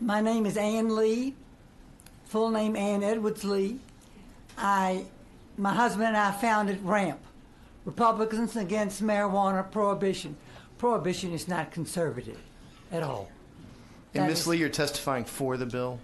My name is Ann Lee, full name Ann Edwards Lee. My husband and I founded RAMP, Republicans Against Marijuana Prohibition. Prohibition is not conservative at all. And Ms. Lee, you're testifying for the bill?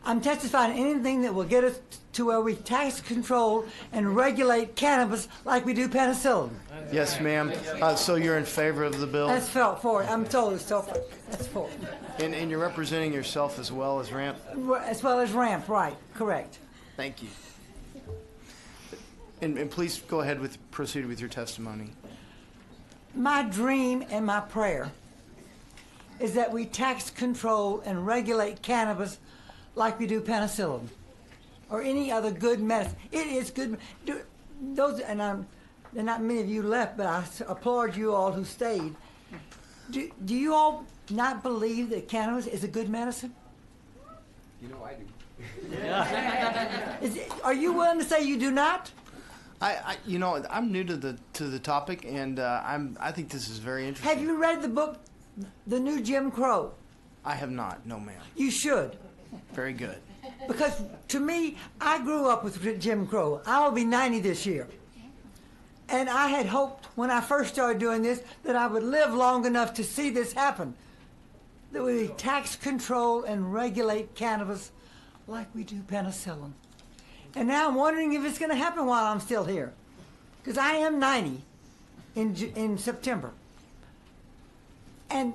I'm testifying anything that will get us to where we tax, control, and regulate cannabis like we do penicillin. Yes, ma'am. So you're in favor of the bill? That's for it. I'm told it's so. That's for it. And you're representing yourself as well as RAMP? As well as RAMP, right. Correct. Thank you. And please go ahead proceed with your testimony. My dream and my prayer is that we tax, control, and regulate cannabis like we do penicillin or any other good medicine. It is good. There are not many of you left, but I applaud you all who stayed. Do you all not believe that cannabis is a good medicine? You know I do. Are you willing to say you do not? I'm new to the topic, and I think this is very interesting. Have you read the book, The New Jim Crow? I have not. No, ma'am. You should. Very good. Because to me, I grew up with Jim Crow. I will be 90 this year. And I had hoped when I first started doing this that I would live long enough to see this happen. That we tax, control, and regulate cannabis like we do penicillin. And now I'm wondering if it's going to happen while I'm still here. Because I am 90 in September. And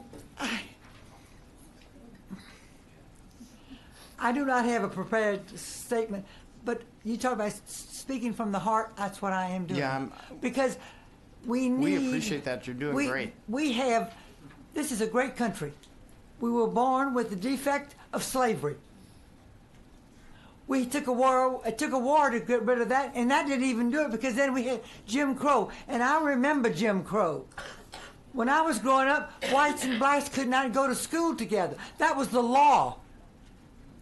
I do not have a prepared statement, but you talk about speaking from the heart, that's what I am doing. Yeah, because we appreciate that. You're doing great. This is a great country. We were born with the defect of slavery. It took a war to get rid of that, and that didn't even do it because then we had Jim Crow. And I remember Jim Crow. When I was growing up, whites and blacks could not go to school together. That was the law.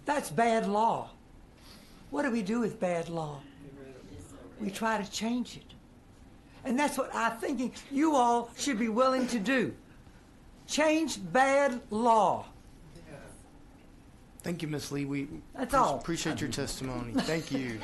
That's bad law. What do we do with bad law? We try to change it. And that's what I'm thinking you all should be willing to do. Change bad law. Thank you, Ms. Lee. We That's all. appreciate your testimony. Thank you.